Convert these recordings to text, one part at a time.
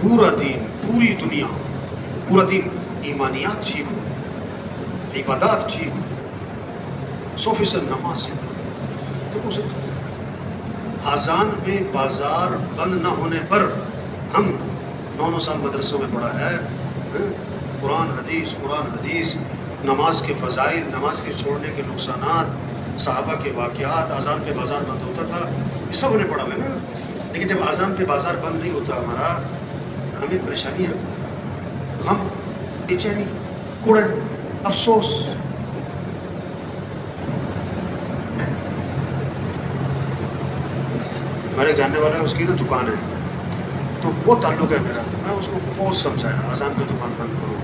پورا دین، پوری دنیا، پورا دین ایمانیات ٹھیک ہو، عبادات ٹھیک ہو، 100% نماز سے دیکھو اذان میں بازار بند نہ ہونے پر ہم 9 سال مدرسوں میں پڑھا ہے، قرآن حدیث، نماز کے فضائل، نماز کے چھوڑنے کے نقصانات، صحابہ کے واقعات، اذان پہ بازار بند ہوتا تھا، یہ سب نے پڑھا ہے نا. لیکن جب اذان پہ بازار بند نہیں ہوتا ہمارا، ہمیں پریشانی ہے، غم، بے چینی، کڑن، افسوس. ہمارے جاننے والا ہے، اس کی نا دکان ہے، تو وہ تعلق ہے میرا. میں اس کو بہت سمجھایا اذان پہ دکان بند کرو،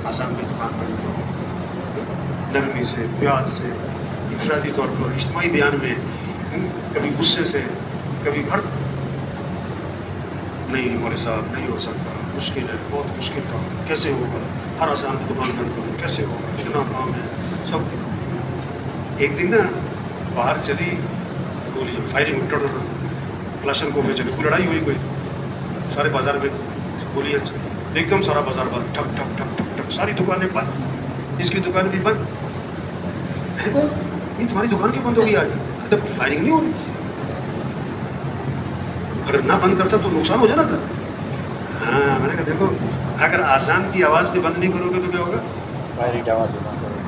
اذان پہ دکان بند کرو، نرمی سے، پیار سے، انفرادی طور پر، اجتماعی بیان میں، کبھی غصے سے، کبھی بھر. نہیں ہمارے صاحب نہیں ہو سکتا، مشکل ہے، بہت مشکل کام، کیسے ہوگا؟ ہر اذان پہ دکان بند کرو، کیسے ہوگا؟ اتنا کام ہے سب. ایک دن نا باہر چلی گولی، فائرنگ، کلاشن کو میں چلی، کوئی لڑائی ہوئی، کوئی سارے بازار میں گولیاں، ایک دم سارا بازار بند، ٹھک ٹھک ٹھک ٹھک ٹھک، ساری دکانیں بند، اس کی دکان بھی بند. یہ تمہاری دکان کیوں بند ہوگی آج؟ جب فائرنگ نہیں ہو رہی تھی، اگر نہ بند کرتا تو نقصان ہو جانا تھا. ہاں میں نے کہا دیکھو اگر آزان کی آواز پہ بند نہیں کرو گے تو کیا ہوگا؟ فائرنگ کی آواز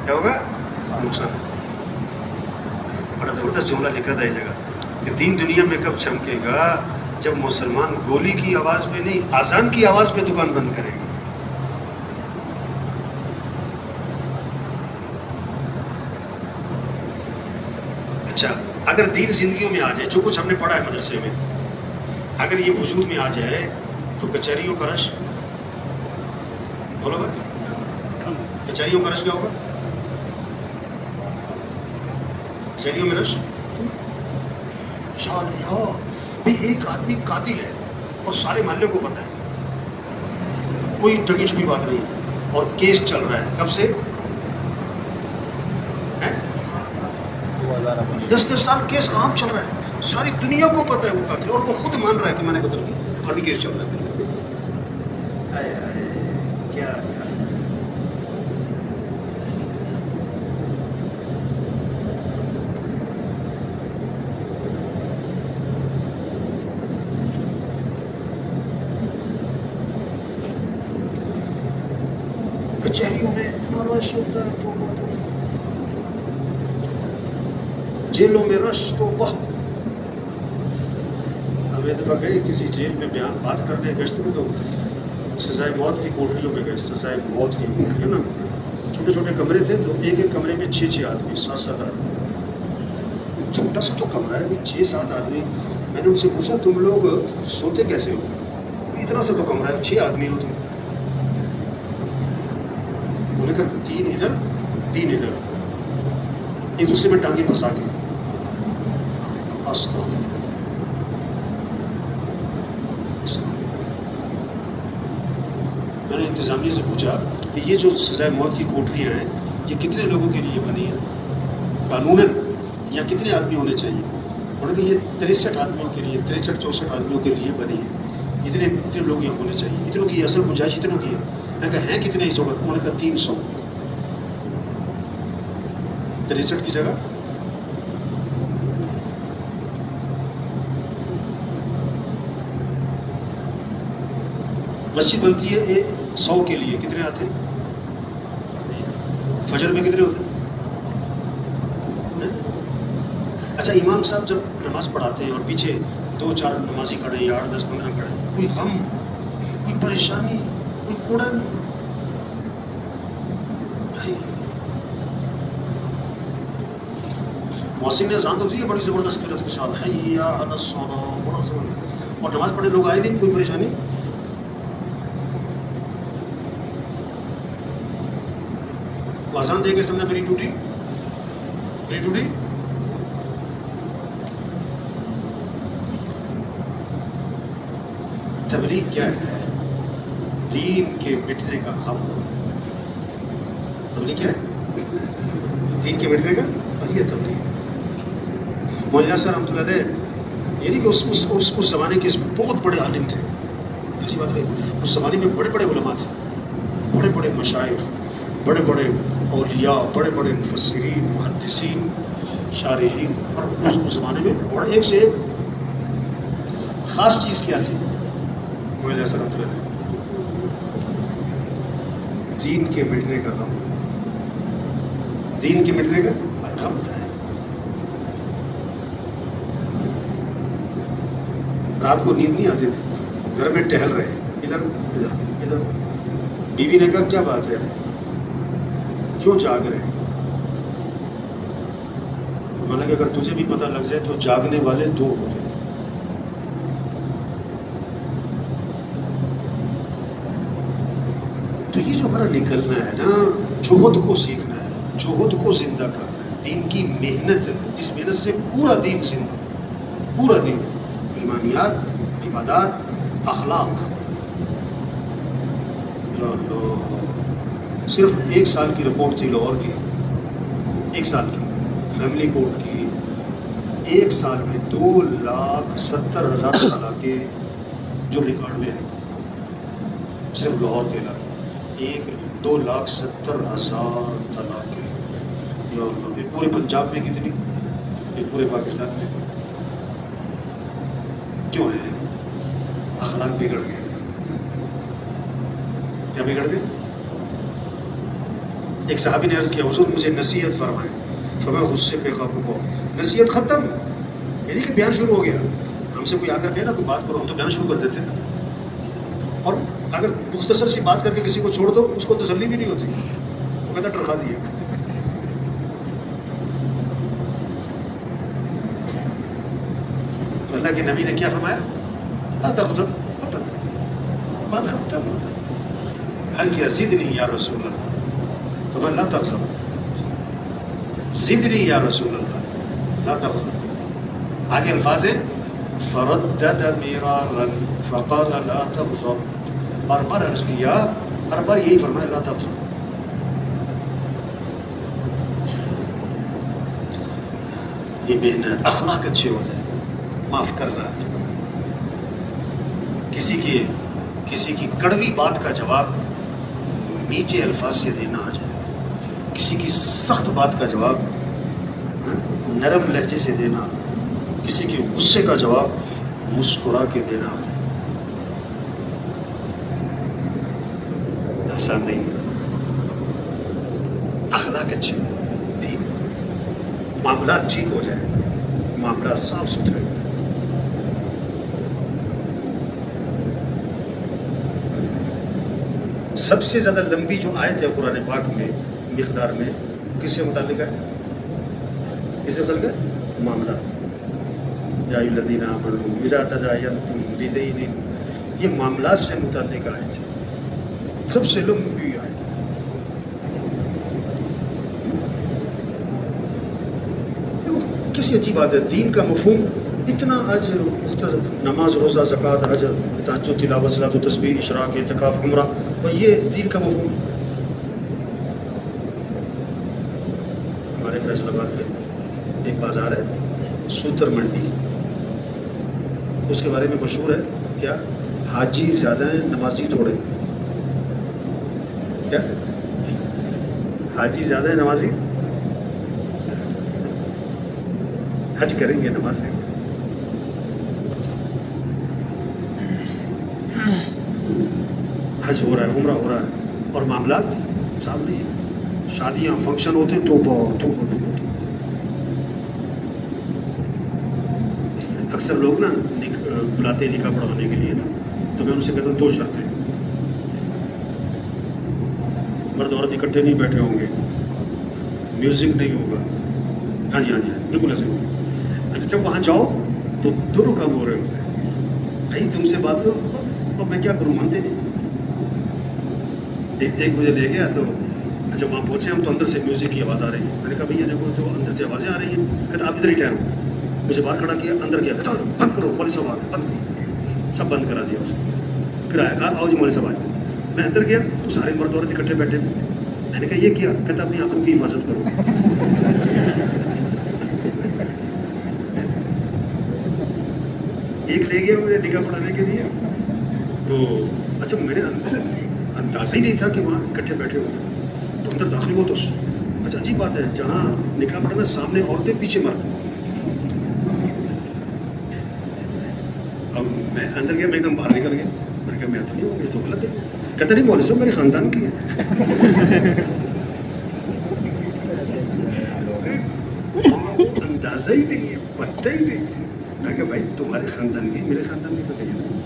کیا ہوگا؟ نقصان. بڑا زبردست جملہ لکھا تھا یہ جگہ کہ دین دنیا میں کب چمکے گا؟ جب مسلمان گولی کی آواز پہ نہیں، آزان کی آواز پہ دکان بند کرے گا. اچھا اگر دین زندگیوں میں آ جائے، جو کچھ ہم نے پڑھا ہے مدرسے میں، اگر یہ وجود میں آ جائے تو کچہریوں کا رش، بولو گا کچہریوں کا رش کیا ہوگا؟ کچہریوں میں رش. یا اللہ بھی ایک آدمی قاتل ہے اور سارے محلے کو پتہ ہے، کوئی ڈگی چھپی بات نہیں ہے، اور کیس چل رہا ہے کب سے؟ 10 سال کیس عام چل رہا ہے، ساری دنیا کو پتہ ہے وہ قاتل، اور وہ خود مان رہا ہے کہ میں نے قتل کیا، اور بھی کیس چل رہا ہے. کیا کچہریوں میں اتنا رش ہوتا ہے تو جیلوں میں رش تو واہ. ہم ایک دفعہ گئے کسی جیل میں بیان بات کرنے گشت میں، تو سزائے موت کی کوٹریوں میں گئے. سزائے موت کی کوٹریوں نا چھوٹے چھوٹے کمرے تھے، تو ایک کمرے میں 6 آدمی، 7 آدمی، چھوٹا سا تو کمرہ ہے، 6-7 آدمی. میں نے ان سے پوچھا تم لوگ سوتے کیسے ہو؟ اتنا سا تو کمرہ ہے، 6 آدمی ہو تم. انہوں نے کہا 3 ادھر 3 ادھر، ایک دوسرے میں ٹانگیں پھنسا کے. میں نے انتظامیہ سے پوچھا کہ یہ جو سزائے موت کی کوٹریاں ہیں یہ کتنے لوگوں کے لیے بنی ہے قانوناً، یا کتنے آدمی ہونے چاہیے؟ انہوں نے کہا یہ 63 آدمیوں کے لیے، 63-64 آدمیوں کے لیے بنی ہے، اتنے لوگ یہاں ہونے چاہیے. اتنوں کی اصل گنجائش اتنوں کی ہے. میں نے کہا ہیں کتنے اس وقت؟ انہوں نے کہا 300. 63 کی جگہ مسجد بنتی ہے 100 کے لیے، کتنے آتے ہیں؟ فجر میں کتنے ہوتے ہیں؟ اچھا امام صاحب جب نماز پڑھاتے ہیں اور پیچھے 2-4 نمازی کھڑے یا 8-10-15 کھڑے، کوئی غم، کوئی پریشانی، کوئی کڑن، محسن نے اذان تو دی ہے بڑی زبردست قرت کے ساتھ، حی علی الصلاۃ، بڑا زبردست، اور نماز پڑھنے لوگ آئے نہیں، کوئی پریشانی. آزان دے کے سمجھا میری ٹوٹی. تبلیغ کیا ہے؟ دین کے مٹنے کا غم. تبلیغ کیا ہے؟ دین کے مٹنے کا، وہی ہے تبلیغ. مولانا صاحب رحمۃ اللہ علیہ، یعنی کہ اس زمانے کے بہت بڑے عالم تھے، ایسی بات نہیں. اس زمانے میں بڑے بڑے علماء تھے, بڑے بڑے مشائخ, بڑے بڑے اولیاء, بڑے بڑے مفسرین, محدثین, شارحین, اور اس زمانے میں بڑے ایک سے ایک. خاص چیز کیا تھی علیہ السلام؟ دین کے مٹنے کا غم, دین کے مٹنے کا غم تھا. رات کو نیند نہیں آتی, گھر میں ٹہل رہے, ادھر ادھر ادھر. بیوی نے کہا کیا بات ہے, کیوں جاگ رہے؟ میں نے کہا اگر تجھے بھی پتہ لگ جائے تو جاگنے والے دو ہوتے. تو یہ جو ہمارا نکلنا ہے نا, جوہد کو سیکھنا ہے, جوہد کو زندہ کرنا ہے. دین کی محنت ہے, جس محنت سے پورا دین زندہ, پورا دین, ایمانیات, عبادات, اخلاق. یا اللہ, صرف 1 سال کی رپورٹ تھی لاہور کی, 1 سال کی فیملی کورٹ کی. 1 سال میں 2,70,000 طلاقیں جو ریکارڈ میں ہیں, صرف لاہور کے علاقے. 2,70,000 طلاقیں. یا اللہ, یہ پورے پنجاب میں کتنی, یہ پورے پاکستان میں کیوں ہے؟ اخلاق بگڑ گئے. کیا بگڑ گئے؟ ایک صحابی نے عرض کیا حضور مجھے نصیحت فرمائے. فرمایا غصے پہ قابو پاؤ. نصیحت ختم, یعنی کہ بیان شروع ہو گیا. ہم سے کوئی آ کر کہے نا کوئی بات کرو, ہم تو بیان شروع کر دیتے ہیں, اور اگر مختصر سی بات کر کے کسی کو چھوڑ دو اس کو تسلی بھی نہیں ہوتی, وہ کہتا ٹرخا دیے. تو اللہ کے نبی نے کیا فرمایا؟ لا تغضب, ختم, بات ختم. عرض کیا زدنی یا رسول اللہ. تو لا تغضب, زدنی یا رسول اللہ, لا تغضب. آگے الفاظ ہے فردد مرارا فقال لا تغضب. بار بار عرض کیا, ہر بار یہی فرمایا لا تغضب. یہ محنت, اخلاق اچھے ہو جائے, معاف کرنا. کسی کی کڑوی بات کا جواب میٹھے الفاظ سے دینا آ جائے, کسی کی سخت بات کا جواب نرم لہجے سے دینا, کسی کے غصے کا جواب مسکرا کے دینا آ جائے. ایسا نہیں, اخلاق اچھے, دین, معاملات ٹھیک ہو جائے, معاملات صاف ستھرے. سب سے زیادہ لمبی جو آیت ہے قرآن پاک میں مقدار میں, کس سے متعلق ہے؟ کس سے متعلق ہے؟ معاملات. یا ایھا الذین آمنوا اذا تداینتم بدین, یہ معاملات سے متعلق آیت ہے, سب سے لمبی آیت ہے. کسی اچھی بات ہے, دین کا مفہوم اتنا اجر, نماز, روزہ, زکوٰۃ, حج, تہجد, تلاوت, صلاۃ و تسبیح, اشراق, اعتکاف, عمرہ, اور یہ دین کا مفہوم. ہمارے فیصل آباد میں ایک بازار ہے سوتر منڈی, اس کے بارے میں مشہور ہے کیا؟ حاجی زیادہ ہیں نمازی تھوڑے. کیا حاجی زیادہ ہیں نمازی؟ حج کریں گے, نماز لیں گے. حج ہو رہا ہے, عمرہ ہو رہا ہے, اور معاملات صاحب نہیں. شادیاں, فنکشن ہوتے ہیں تو بہت. اکثر لوگ نا بلاتے ہیں نکاح پڑھوانے کے لیے نا, تو میں ان سے کہتا ہوں 2 شرطیں. مرد عورت اکٹھے نہیں بیٹھے ہوں گے, میوزک نہیں ہوگا. ہاں جی, ہاں جی, بالکل ایسے ہوگا. اچھا جب وہاں جاؤ تو دونوں کام ہو رہے ہوتے ہیں. بھائی تم سے بات کرو, اور میں کیا کروں, مانتے نہیں. ایک مجھے لے گیا, تو جب وہاں پہنچے ہم, تو اندر سے میوزک کی آواز آ رہی ہے. میں نے کہا بھیا دیکھو جو اندر سے آوازیں آ رہی ہیں. کہتا آپ ادھر ہی ٹھہرو. مجھے باہر کھڑا کیا, اندر گیا, کہتا بند کرو, مولوی صاحب آ گئے, بند کرو. سب بند کرا دیا اس نے. پھر آیا, کہا آؤ جی مولوی صاحب آئے. میں اندر گیا تو سارے مرد عورت اکٹھے بیٹھے. میں نے کہا یہ کیا؟ کہتا اپنی آنکھوں کی حفاظت کرو. ایک لے گیا مجھے نکاح پڑھانے کے لیے, تو اچھا میں نے اندازہ ہی نہیں تھا کہ وہاں اکٹھے بیٹھے ہوئے، تو اندر داخل ہو تو اچھا عجیب بات ہے، جہاں نکاح پڑھا نا سامنے عورتیں پیچھے مرد. اب میں اندر گیا، میں ایک دم باہر نکل گیا، میں نے کہا میں تو نہیں ہوں، یہ تو غلط ہے. کہتے نہیں مولوی صاحب میرے خاندان کی ہے. اندازہ ہی نہیں ہے، پتہ ہی نہیں ہے. میں کہا بھائی تمہارے خاندان کی، میرے خاندان کی پتہ ہی نہیں.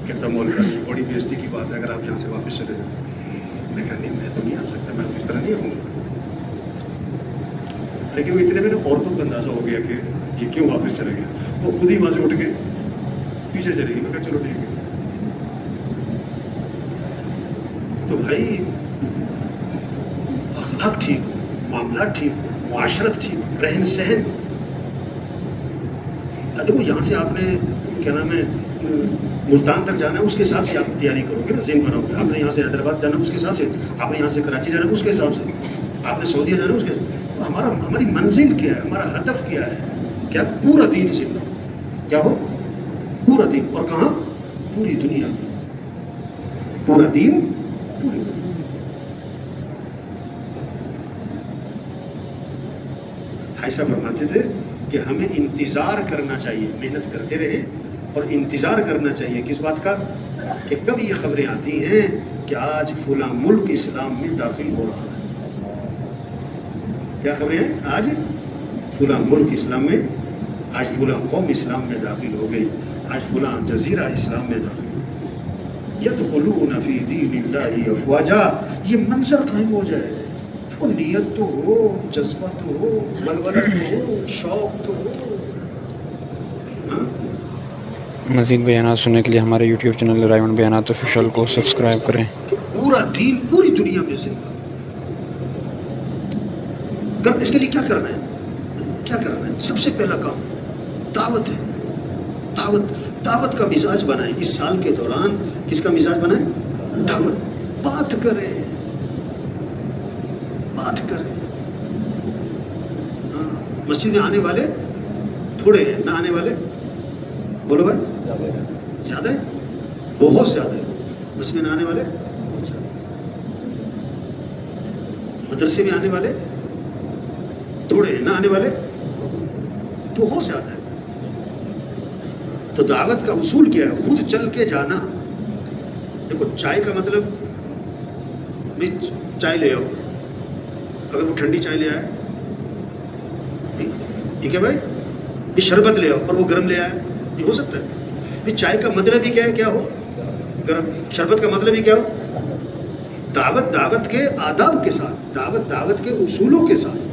کہتا مولوی صاحب بڑی بےزتی کی بات ہے اگر آپ یہاں سے واپس چلے جائیں. میں کہا نہیں میں تو نہیں آ سکتا، میں تو اس طرح نہیں ہوں. لیکن وہ اتنے میں عورتوں کا اندازہ ہو گیا کہ یہ کیوں واپس چلے گیا. وہ خود ہی وہاں سے اٹھ کے پیچھے چلے گی. میں کہا چلو ٹھیک ہے. تو بھائی اخلاق ٹھیک ہو، معاملات ٹھیک ہو، معاشرت ٹھیک ہو، رہن سہن. دیکھو یہاں سے آپ نے کیا نام ہے ملتان تک جانا ہے، اس کے حساب سے آپ تیاری کرو گے نا، ذہن بناؤ گے. آپ نے یہاں سے حیدرآباد جانا ہے اس کے حساب سے، آپ نے یہاں سے کراچی جانا ہے اس کے حساب سے، آپ نے سعودیہ جانا ہے اس کے حساب سے. ہماری منزل کیا ہے، ہمارا ہدف کیا ہے؟ کیا پورا دین زندہ ہو. کیا ہو؟ پورا دین. اور کہاں؟ پوری دنیا میں. پورا دین پوری دنیا. ایسا فرماتے تھے کہ ہمیں انتظار کرنا چاہیے، محنت کرتے رہے اور انتظار کرنا چاہیے کس بات کا؟ کہ کب یہ خبریں آتی ہیں کہ آج فلاں ملک اسلام میں داخل ہو رہا ہے. کیا خبریں ہیں؟ آج فلاں ملک اسلام میں، آج فلاں قوم اسلام میں داخل ہو گئی، آج فلاں جزیرہ اسلام میں داخل ہو گئی. یدخلون فی دین اللہ افواجا. یہ منظر قائم ہو جائے، تو نیت تو ہو، جذبہ تو ہو، ولولہ تو ہو، شوق تو ہو. مزید بیانات سننے کے لیے ہمارے یوٹیوب چینل رائے بیانات آفیشیل کو سبسکرائب کریں. پورا دین پوری دنیا میں زندہ. اس کے لیے کیا کرنا ہے؟ کیا کرنا ہے؟ سب سے پہلا کام دعوت ہے. دعوت کا مزاج بنائیں. اس سال کے دوران کس کا مزاج بنائیں؟ دعوت. بات کریں. مسجد میں آنے والے تھوڑے ہیں، نہ آنے والے بولو بھائی زیادہ ہے، بہت زیادہ ہے. مسجد میں نہ آنے والے، مدرسے میں آنے والے تھوڑے ہیں، نہ آنے والے بہت زیادہ ہے. تو دعوت کا اصول کیا ہے؟ خود چل کے جانا. دیکھو چائے کا مطلب بھی چائے لے آؤ، اگر وہ ٹھنڈی چائے لے آئے ٹھیک ہے بھائی، یہ شربت لے آؤ اور وہ گرم لے آئے، یہ ہو سکتا ہے؟ یہ چائے کا مطلب ہی کیا ہے؟ کیا ہو؟ گرم. شربت کا مطلب ہی کیا ہو؟ دعوت کے آداب کے ساتھ، دعوت کے اصولوں کے ساتھ.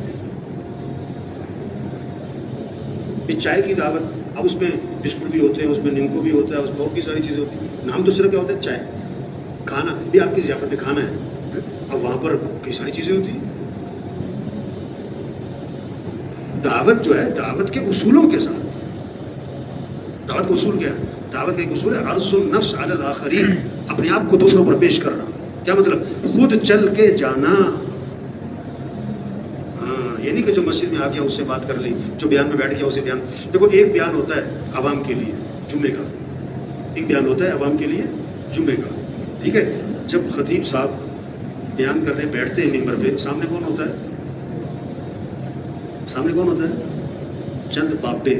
یہ چائے کی دعوت، اب اس میں بسکٹ بھی ہوتے ہیں، اس میں نیمبو بھی ہوتا ہے، اس میں اور بھی ساری چیزیں ہوتی ہیں. نام تو صرف کیا ہوتا ہے؟ چائے. کھانا بھی آپ کی ضیافت کھانا ہے، اب وہاں پر کئی ساری چیزیں ہوتی ہیں. دعوت جو ہے دعوت کے اصولوں کے ساتھ. دعوت کا اصول کیا ہے؟ دعوت کا ایک اصول ہے عرض النفس علی الاخرین. اپنے آپ کو دوسروں پر پیش کرنا. کیا مطلب؟ خود چل کے جانا. یہ نہیں کہ جو مسجد میں آ گیا اس سے بات کر لی، جو بیان میں بیٹھ گیا اسے بیان. دیکھو ایک بیان ہوتا ہے عوام کے لیے جمعے کا، ایک بیان ہوتا ہے عوام کے لیے جمعے کا، ٹھیک ہے. جب خطیب صاحب بیان کرنے بیٹھتے ہیں ممبر پہ، سامنے کون ہوتا ہے؟ سامنے کون ہوتا ہے؟ چند بابے.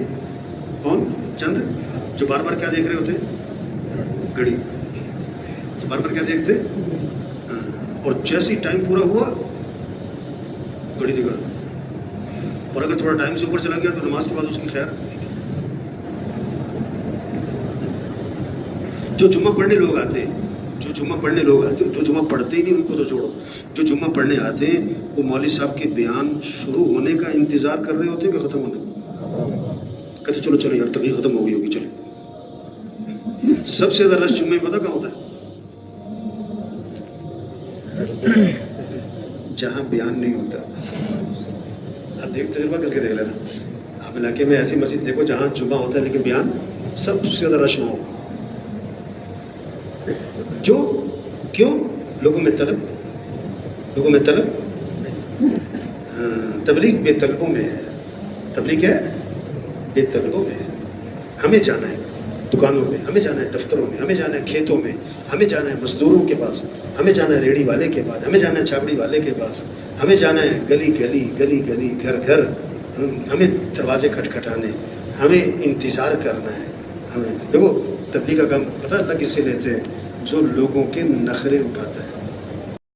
کون؟ چند جو بار بار کیا دیکھ رہے ہوتے؟ گھڑی. بار بار کیا دیکھتے؟ اور جیسے ٹائم پورا ہوا گھڑی دیکھ رہا، اور اگر تھوڑا ٹائم سے اوپر چلا گیا تو نماز کے بعد اس کی خیر. جو جمعہ پڑھنے لوگ آتے ہیں، جو جمعہ پڑھتے ہی نہیں ان کو تو چھوڑو. جو جمعہ پڑھنے آتے ہیں وہ مولوی صاحب کے بیان شروع ہونے کا انتظار کر رہے ہوتے ہیں کہ ختم ہونے کا. کہتے چلو یار تقریر ختم ہو گئی ہوگی چلو. سب سے زیادہ رش جمعے میں پتہ کہاں ہوتا ہے؟ جہاں بیان نہیں ہوتا. آپ تجربہ کر کے دیکھ لینا. آپ علاقے میں ایسی مسجد دیکھو جہاں جمعہ ہوتا ہے لیکن بیان سب سے زیادہ رش نہ ہو. جو کیوں؟ لوگوں میں طلب تبلیغ بے طلبوں میں ہے. تبلیغ ہے بے طلبوں میں ہے. ہمیں جانا ہے. دکانوں میں، ہمیں جانا ہے دفتروں میں، ہمیں جانا ہے کھیتوں میں، ہمیں جانا ہے مزدوروں کے پاس، ہمیں جانا ہے ریڑھی والے کے پاس، ہمیں جانا ہے چھاپڑی والے کے پاس، ہمیں جانا ہے گلی گلی گلی گلی گھر گھر، ہمیں دروازے کھٹکھٹانے، ہمیں انتظار کرنا ہے. ہمیں دیکھو تبلیغ کا کام پتہ اللہ کس سے لیتے ہیں؟ جو لوگوں کے نخرے اٹھاتا ہے.